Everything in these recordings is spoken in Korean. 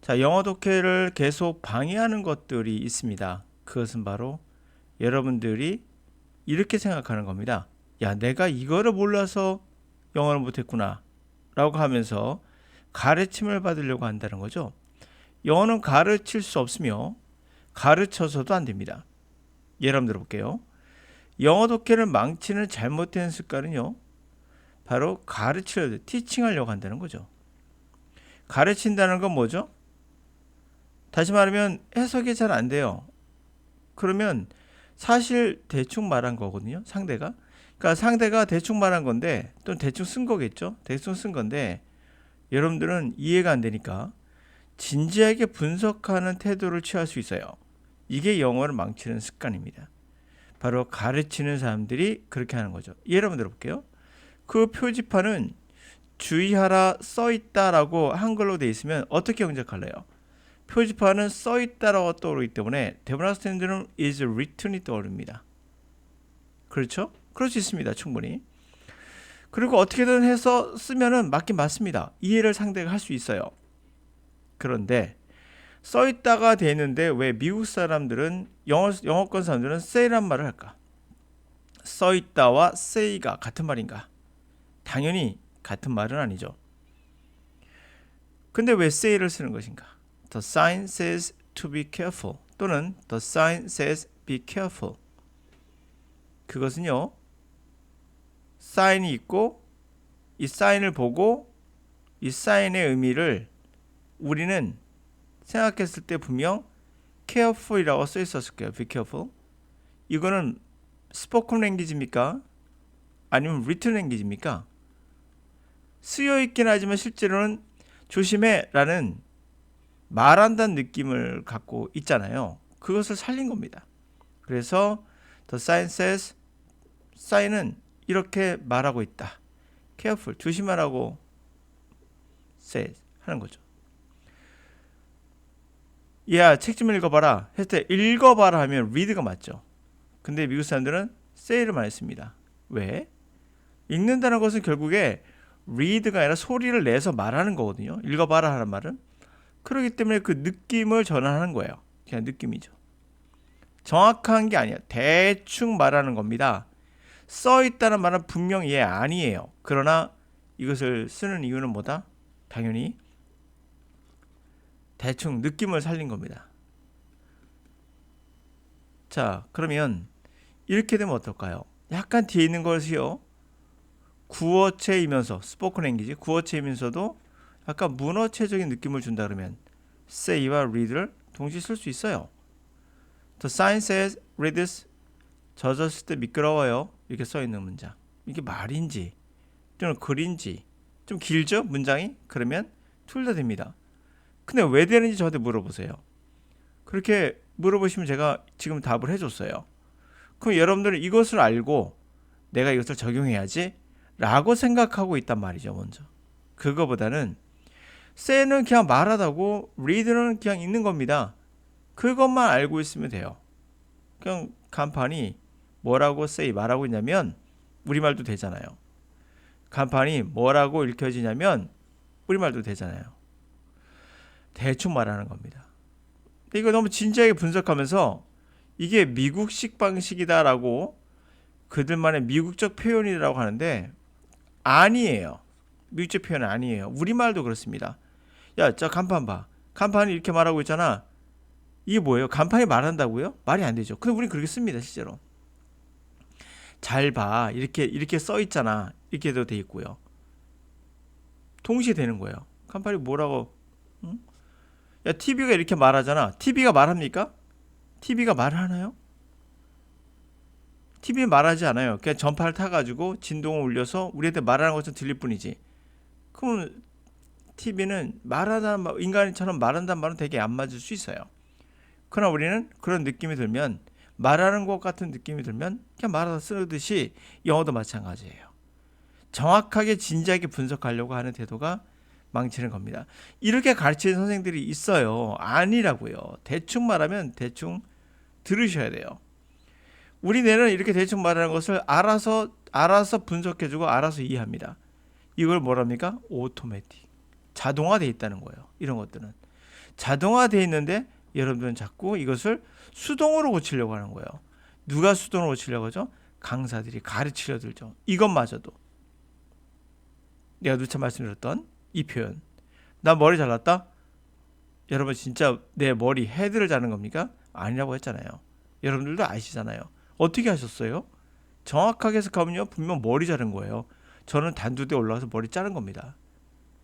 자, 영어 독해를 계속 방해하는 것들이 있습니다. 그것은 바로 여러분들이 이렇게 생각하는 겁니다. 야, 내가 이거를 몰라서 영어를 못했구나 라고 하면서 가르침을 받으려고 한다는 거죠. 영어는 가르칠 수 없으며 가르쳐서도 안 됩니다. 예를 들어볼게요. 영어 독해를 망치는 잘못된 습관은요, 바로 가르치려고, 티칭하려고 한다는 거죠. 가르친다는 건 뭐죠? 다시 말하면 해석이 잘 안 돼요. 그러면 사실 대충 말한 거거든요, 상대가. 그러니까 상대가 대충 말한 건데, 또는 대충 쓴 거겠죠? 대충 쓴 건데, 여러분들은 이해가 안 되니까 진지하게 분석하는 태도를 취할 수 있어요. 이게 영어를 망치는 습관입니다. 바로 가르치는 사람들이 그렇게 하는 거죠. 예를 한번 들어볼게요. 그 표지판은 주의하라 써있다라고 한글로 돼 있으면 어떻게 영작할래요? 표지판은 써있다라고 떠오르기 때문에 대문학 스탠드는 is written이 떠오릅니다. 그렇죠? 그럴 수 있습니다. 충분히. 그리고 어떻게든 해서 쓰면은 맞긴 맞습니다. 이해를 상대가 할 수 있어요. 그런데 써있다가 되는데 왜 미국 사람들은 영어권 사람들은 say란 말을 할까? 써있다와 say가 같은 말인가? 당연히 같은 말은 아니죠. 근데 왜 say를 쓰는 것인가? The sign says to be careful 또는 the sign says be careful. 그것은요, 사인이 있고 이 사인을 보고 이 사인의 의미를 우리는 생각했을 때 분명 careful이라고 써 있었을 거예요. be careful. 이거는 스포큰 랭귀지입니까? 아니면 리튼 랭귀지입니까? 쓰여 있긴 하지만 실제로는 조심해 라는 말한다는 느낌을 갖고 있잖아요. 그것을 살린 겁니다. 그래서 the sign says, 사인은 이렇게 말하고 있다. careful, 조심하라고 says 하는 거죠. 야, 책 좀 읽어봐라 했을 때 읽어봐라 하면 read가 맞죠. 근데 미국 사람들은 say를 많이 씁니다. 왜? 읽는다는 것은 결국에 read가 아니라 소리를 내서 말하는 거거든요. 읽어봐라 하는 말은. 그렇기 때문에 그 느낌을 전환하는 거예요. 그냥 느낌이죠. 정확한 게 아니에요. 대충 말하는 겁니다. 써 있다는 말은 분명히 아니에요. 그러나 이것을 쓰는 이유는 뭐다? 당연히 대충 느낌을 살린 겁니다. 자, 그러면 이렇게 되면 어떨까요? 약간 뒤에 있는 것이요, 구어체이면서 스포큰 랭귀지 구어체이면서도 약간 문어체적인 느낌을 준다 그러면 say와 read를 동시에 쓸 수 있어요. The sign says reads 젖었을 때 미끄러워요. 이렇게 써 있는 문장. 이게 말인지 또는 글인지 좀 길죠? 문장이? 그러면 둘 다 됩니다. 근데 왜 되는지 저한테 물어보세요. 그렇게 물어보시면 제가 지금 답을 해줬어요. 그럼 여러분들은 이것을 알고 내가 이것을 적용해야지 라고 생각하고 있단 말이죠. 먼저 그거보다는 say는 그냥 말하다고 read는 그냥 읽는 겁니다. 그것만 알고 있으면 돼요. 그냥 간판이 뭐라고 say 말하고 있냐면 우리말도 되잖아요. 간판이 뭐라고 읽혀지냐면 우리말도 되잖아요. 대충 말하는 겁니다. 이거 너무 진지하게 분석하면서 이게 미국식 방식이다라고 그들만의 미국적 표현이라고 하는데 아니에요. 미국적 표현은 아니에요. 우리말도 그렇습니다. 야, 저 간판 봐. 간판이 이렇게 말하고 있잖아. 이게 뭐예요? 간판이 말한다고요? 말이 안 되죠. 근데 우린 그렇게 씁니다, 실제로. 잘 봐. 이렇게 써 있잖아. 이렇게도 돼 있고요. 동시에 되는 거예요. 간판이 뭐라고? 응? 야, TV가 이렇게 말하잖아. TV가 말합니까? TV가 말하나요? TV는 말하지 않아요. 그냥 전파를 타가지고 진동을 울려서 우리한테 말하는 것처럼 들릴 뿐이지. 그럼 TV는 말하다는 말, 인간처럼 말한다는 말은 되게 안 맞을 수 있어요. 그러나 우리는 그런 느낌이 들면, 말하는 것 같은 느낌이 들면 그냥 말하다 쓰듯이 영어도 마찬가지예요. 정확하게 진지하게 분석하려고 하는 태도가 망치는 겁니다. 이렇게 가르치는 선생들이 있어요. 아니라고요. 대충 말하면 대충 들으셔야 돼요. 우리 뇌는 이렇게 대충 말하는 것을 알아서 분석해주고 알아서 이해합니다. 이걸 뭐랍니까? 오토매틱. 자동화되어 있다는 거예요. 이런 것들은. 자동화되어 있는데 여러분들은 자꾸 이것을 수동으로 고치려고 하는 거예요. 누가 수동으로 고치려고 하죠? 강사들이 가르치려 들죠. 이것마저도. 내가 누차 말씀드렸던 이 표현. 나 머리 잘랐다? 여러분 진짜 내 머리 헤드를 자른 겁니까? 아니라고 했잖아요. 여러분들도 아시잖아요. 어떻게 하셨어요? 정확하게 해석하면요, 분명 머리 자른 거예요. 저는 단두대 올라가서 머리 자른 겁니다.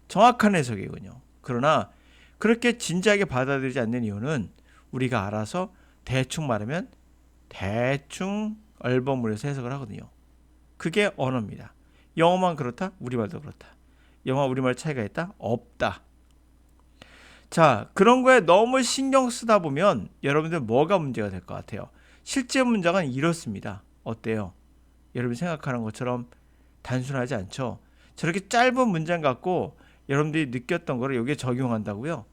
정확한 해석이군요. 그러나 그렇게 진지하게 받아들이지 않는 이유는 우리가 알아서 대충 말하면 대충 얼버무려서 해석을 하거든요. 그게 언어입니다. 영어만 그렇다? 우리말도 그렇다. 영어 우리말 차이가 있다? 없다. 자, 그런 거에 너무 신경 쓰다 보면 여러분들 뭐가 문제가 될 것 같아요? 실제 문장은 이렇습니다. 어때요? 여러분이 생각하는 것처럼 단순하지 않죠? 저렇게 짧은 문장 갖고 여러분들이 느꼈던 거를 여기에 적용한다고요?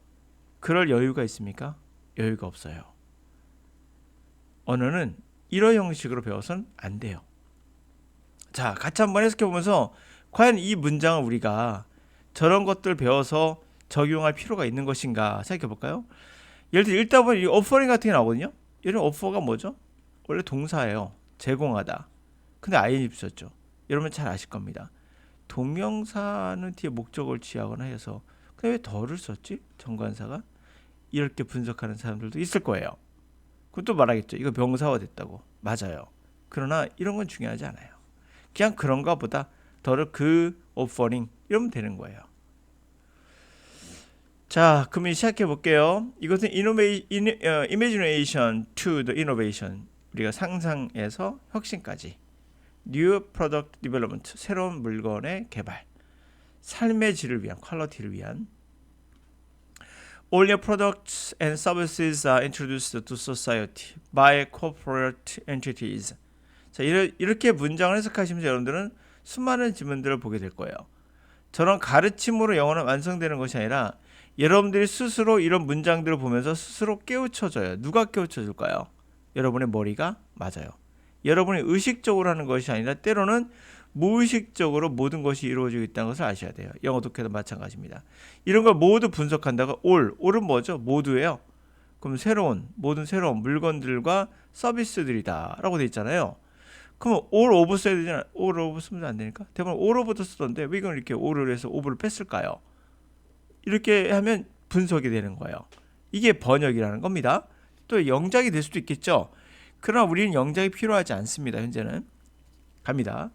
그럴 여유가 있습니까? 여유가 없어요. 언어는 이런 형식으로 배워서는 안 돼요. 자, 같이 한번 해석해 보면서 과연 이 문장을 우리가 저런 것들 배워서 적용할 필요가 있는 것인가 생각해 볼까요? 예를 들어 읽다 보면 이 offering 같은 게 나오거든요. 이런 offer가 뭐죠? 원래 동사예요. 제공하다. 근데 ing 붙였죠. 여러분 잘 아실 겁니다. 동명사는 뒤에 목적을 취하거나 해서 근데 왜 더를 썼지? 정관사가? 이렇게 분석하는 사람들도 있을 거예요. 그것도 말하겠죠. 이거 명사화 됐다고. 맞아요. 그러나 이런 건 중요하지 않아요. 그냥 그런가 보다 더를 그 offering 이러면 되는 거예요. 자, 그럼 시작해 볼게요. 이것은 imagination to the innovation. 우리가 상상에서 혁신까지. New product development. 새로운 물건의 개발. 삶의 질을 위한, 퀄리티를 위한. All new products and services are introduced to society by corporate entities. 자, 이렇게 문장을 해석하시면서 여러분들은 수많은 지문들을 보게 될 거예요. 저런 가르침으로 영어는 완성되는 것이 아니라 여러분들이 스스로 이런 문장들을 보면서 스스로 깨우쳐져요. 누가 깨우쳐줄까요? 여러분의 머리가? 맞아요. 여러분이 의식적으로 하는 것이 아니라 때로는 무의식적으로 모든 것이 이루어지고 있다는 것을 아셔야 돼요. 영어 독해도 마찬가지입니다. 이런 걸 모두 분석한다고 all은 뭐죠? 모두예요. 그럼 모든 새로운 물건들과 서비스들이다 라고 돼 있잖아요. 그럼 all of 써야 되잖아요. all of 쓰면 안 되니까. 대부분 all of도 쓰던데 왜 이걸 이렇게 all을 해서 of를 뺐을까요? 이렇게 하면 분석이 되는 거예요. 이게 번역이라는 겁니다. 또 영작이 될 수도 있겠죠. 그러나 우리는 영작이 필요하지 않습니다. 현재는. 갑니다.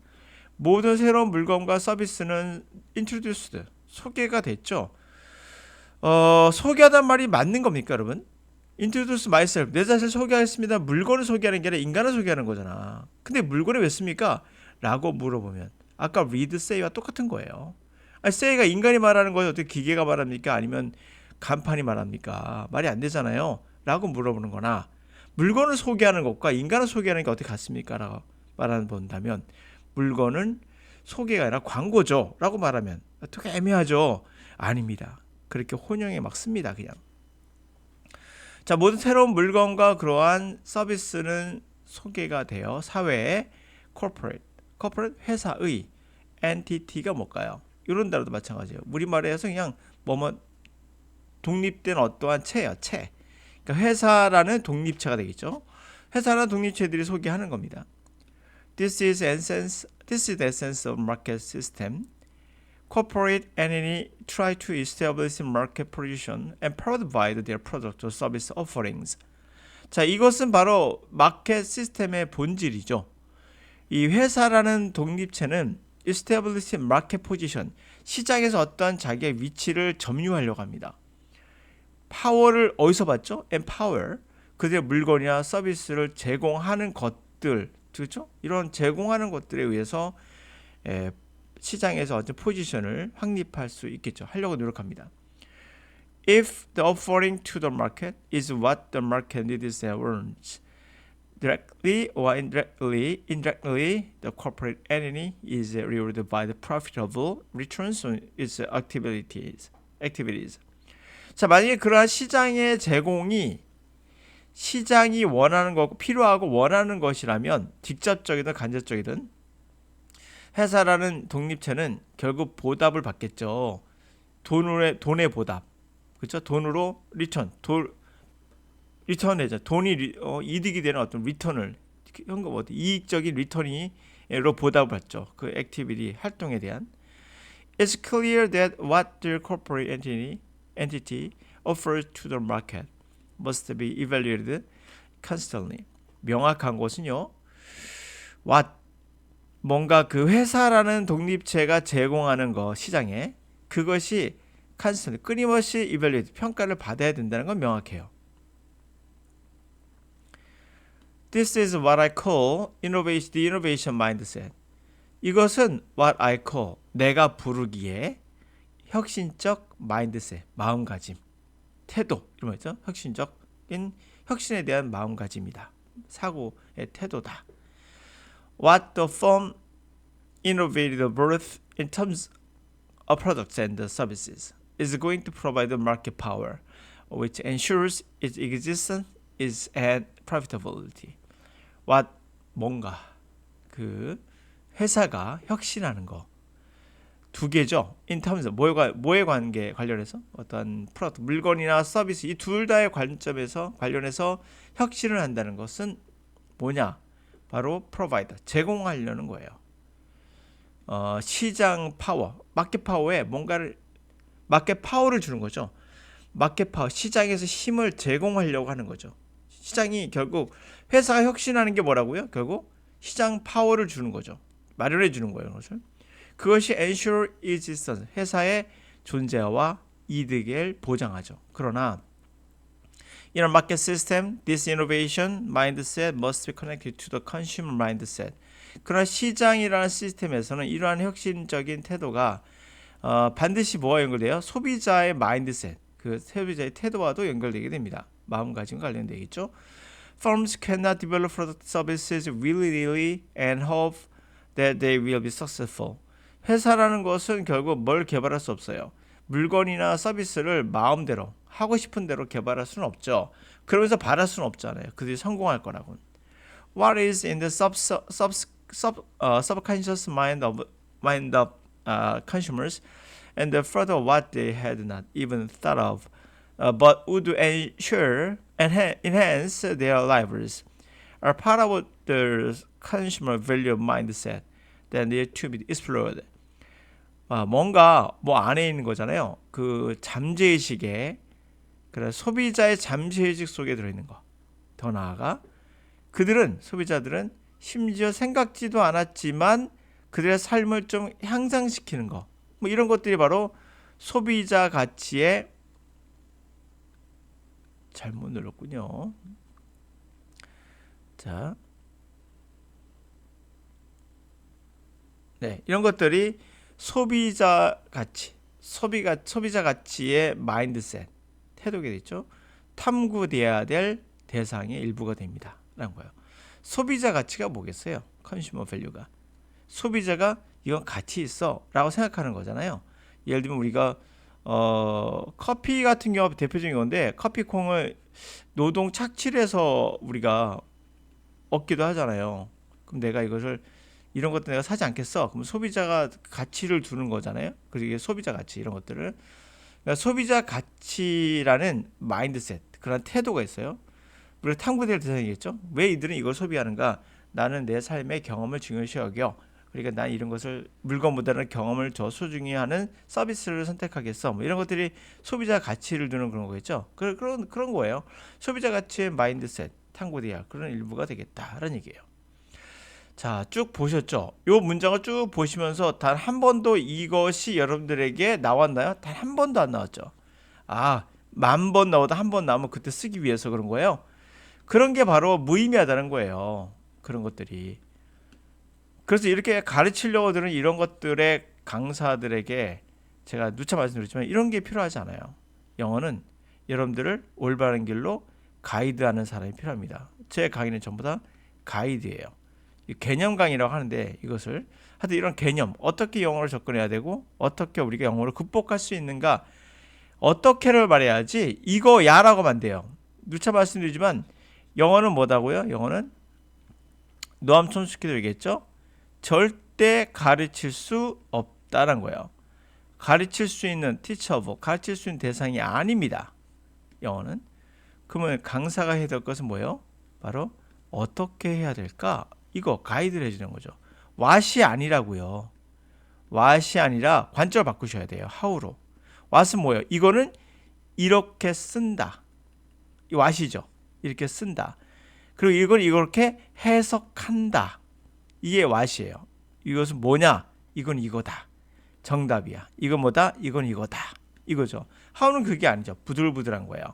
모든 새로운 물건과 서비스는 introduced, 소개가 됐죠. 소개하단 말이 맞는 겁니까, 여러분? introduce myself, 내 자신을 소개하겠습니다. 물건을 소개하는 게 아니라 인간을 소개하는 거잖아. 근데 물건을 왜 씁니까? 라고 물어보면 아까 read, say와 똑같은 거예요. say가 인간이 말하는 거예요? 어떻게 기계가 말합니까? 아니면 간판이 말합니까? 말이 안 되잖아요. 라고 물어보는 거나 물건을 소개하는 것과 인간을 소개하는 게 어떻게 같습니까? 라고 말한다면 물건은 소개가 아니라 광고죠. 라고 말하면 어떻게 애매하죠? 아닙니다. 그렇게 혼용에 막 씁니다. 그냥. 자, 모든 새로운 물건과 그러한 서비스는 소개가 되어 사회의 corporate 회사의 entity가 뭘까요? 이런 단어도 마찬가지예요. 우리말에 해서 그냥 독립된 어떠한 체예요. 체. 그러니까 회사라는 독립체가 되겠죠. 회사라는 독립체들이 소개하는 겁니다. This is the essence of market system. Corporate entity try to establish market position and provide their product or service offerings. 자, 이것은 바로 마켓 시스템의 본질이죠. 이 회사라는 독립체는 establish market position, 시장에서 어떠한 자기의 위치를 점유하려고 합니다. 파워를 어디서 받죠? empower, 그들의 물건이나 서비스를 제공하는 것들, 그렇죠? 이런 제공하는 것들에 의해서 시장에서 어떤 포지션을 확립할 수 있겠죠. 하려고 노력합니다. If the offering to the market is what the market needs and wants, directly or indirectly, the corporate entity is rewarded by the profitable returns on its activities. 자, 만약에 그러한 시장의 제공이 시장이 원하는 거고 필요하고 원하는 것이라면 직접적이든 간접적이든 회사라는 독립체는 결국 보답을 받겠죠. 돈의 보답. 그렇죠? 돈으로 리턴이죠. 돈이 이득이 되는 어떤 리턴을 현금 이익적인 리턴이로 보답받죠. 그 액티비티 활동에 대한. It's clear that what the corporate entity offers to the market must be evaluated constantly. 명확한 것은요. what 뭔가 그 회사라는 독립체가 제공하는 거 시장에 그것이 constantly 끊임없이 evaluate 평가를 받아야 된다는 건 명확해요. This is what I call the innovation mindset. 이것은 what I call 내가 부르기에 혁신적 mindset 마음가짐 태도 이런 거 있죠. 혁신적인 혁신에 대한 마음가짐이다. 사고의 태도다. What the firm innovated both in terms of products and services is going to provide the market power, which ensures its existence is and profitability. What 뭔가 그 회사가 혁신하는 거 두 개죠. In terms 뭐에 관계 관련해서 어떤 프로덕트 물건이나 서비스 이 둘 다의 관점에서 관련해서 혁신을 한다는 것은 뭐냐? 바로 프로바이더 제공하려는 거예요. 시장 파워, 마켓 파워에 뭔가를 마켓 파워를 주는 거죠. 마켓 파워 시장에서 힘을 제공하려고 하는 거죠. 시장이 결국 회사가 혁신하는 게 뭐라고요? 결국 시장 파워를 주는 거죠. 마련해 주는 거예요. 그것이 ensure existence 회사의 존재와 이득을 보장하죠. 그러나 In a market system, this innovation mindset must be connected to the consumer mindset. 그러나 시장이라는 시스템에서는 이러한 혁신적인 태도가 반드시 뭐와 연결돼요? 소비자의 마인드셋, 그 소비자의 태도와도 연결되게 됩니다. 마음가짐과 관련되겠죠. Firms cannot develop product services willy-nilly and hope that they will be successful. 회사라는 것은 결국 뭘 개발할 수 없어요. 물건이나 서비스를 마음대로 하고 싶은 대로 개발할 수는 없죠. 그러면서 바랄 수는 없잖아요. 그들이 성공할 거라고. What is in the subconscious mind of consumers and further what they had not even thought of, but would ensure and enhance their lives are part of the consumer value mindset that need to be explored. 뭔가 뭐 안에 있는 거잖아요. 그 잠재의식에 그래 소비자의 잠재의식 속에 들어있는 거. 더 나아가 소비자들은 심지어 생각지도 않았지만 그들의 삶을 좀 향상시키는 거. 뭐 이런 것들이 바로 소비자 가치의 잘못 눌렀군요. 자, 네, 이런 것들이 소비자 가치, 소비자 가치의 마인드셋, 태도가 되죠. 탐구돼야 될 대상의 일부가 됩니다. 라는 거예요. 소비자 가치가 뭐겠어요? 컨슈머 밸류가. 소비자가 이건 가치 있어 라고 생각하는 거잖아요. 예를 들면 우리가 커피 같은 경우 대표적인 건데 커피콩을 노동 착취를 해서 우리가 얻기도 하잖아요. 그럼 내가 이것을 이런 것들 내가 사지 않겠어. 그럼 소비자가 가치를 두는 거잖아요. 그게 소비자 가치 이런 것들을. 그러니까 소비자 가치라는 마인드셋 그런 태도가 있어요. 우리가 탐구될 대상이겠죠. 왜 이들은 이걸 소비하는가? 나는 내 삶의 경험을 중요시 여겨. 그러니까 난 이런 것을 물건보다는 경험을 더 소중히 하는 서비스를 선택하겠어. 뭐 이런 것들이 소비자 가치를 두는 그런 거겠죠. 그런 거예요. 소비자 가치의 마인드셋 탐구돼야 그런 일부가 되겠다라는 얘기예요. 자, 쭉 보셨죠? 요 문장을 쭉 보시면서 단 한 번도 이것이 여러분들에게 나왔나요? 단 한 번도 안 나왔죠. 10,000번 나오다 한 번 나오면 그때 쓰기 위해서 그런 거예요. 그런 게 바로 무의미하다는 거예요. 그런 것들이. 그래서 이렇게 가르치려고 드는 이런 것들의 강사들에게 제가 누차 말씀드렸지만 이런 게 필요하지 않아요. 영어는 여러분들을 올바른 길로 가이드하는 사람이 필요합니다. 제 강의는 전부 다 가이드예요. 개념 강의라고 하는데 이것을 하여튼 이런 개념 어떻게 영어를 접근해야 되고 어떻게 우리가 영어를 극복할 수 있는가 어떻게를 말해야지 이거 야라고 하면 안 돼요. 누차 말씀드리지만 영어는 뭐다고요? 영어는 노암 촘스키도 얘기했죠. 절대 가르칠 수 없다는 거예요. 가르칠 수 있는 teachable, 가르칠 수 있는 대상이 아닙니다. 영어는. 그러면 강사가 해야 될 것은 뭐예요? 바로 어떻게 해야 될까? 이거 가이드를 해주는 거죠. what이 아니라고요. what이 아니라 관점을 바꾸셔야 돼요. how로. what은 뭐예요? 이거는 이렇게 쓴다. 이 what이죠. 이렇게 쓴다. 그리고 이걸 이렇게 해석한다. 이게 what이에요. 이것은 뭐냐? 이건 이거다. 정답이야. 이건 뭐다? 이건 이거다. 이거죠. how는 그게 아니죠. 부들부들한 거예요.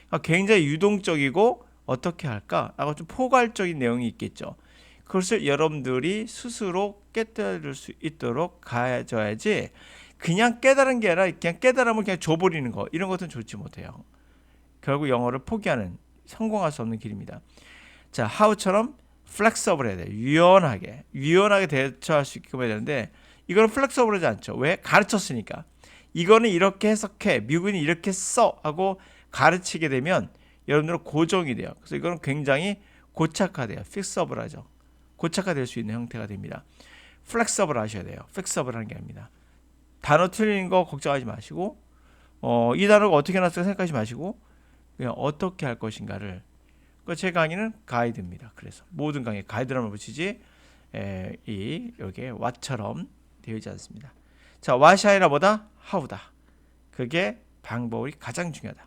그러니까 굉장히 유동적이고 어떻게 할까? 라고 좀 포괄적인 내용이 있겠죠. 그것을 여러분들이 스스로 깨달을 수 있도록 가져야지 그냥 깨달은 게 아니라 그냥 깨달으면 그냥 줘버리는 거 이런 것은 좋지 못해요. 결국 영어를 포기하는 성공할 수 없는 길입니다. 자, how처럼 flexible 해야 돼요. 유연하게 대처할 수 있게 해야 되는데 이거는 flexible하지 않죠. 왜? 가르쳤으니까. 이거는 이렇게 해석해. 미국인이 이렇게 써 하고 가르치게 되면 여러분들은 고정이 돼요. 그래서 이거는 굉장히 고착화돼요. fixable하죠. 고착화될 수 있는 형태가 됩니다. flexible 하셔야 돼요. fixable 하는 게 아닙니다. 단어 틀리는 거 걱정하지 마시고 이 단어가 어떻게 나왔을까 생각하지 마시고 그냥 어떻게 할 것인가를 제 강의는 가이드입니다. 그래서 모든 강의에 가이드라만 붙이지 여기에 what처럼 되어 있지 않습니다. 자, what이 아니라 뭐다? how다. 그게 방법이 가장 중요하다.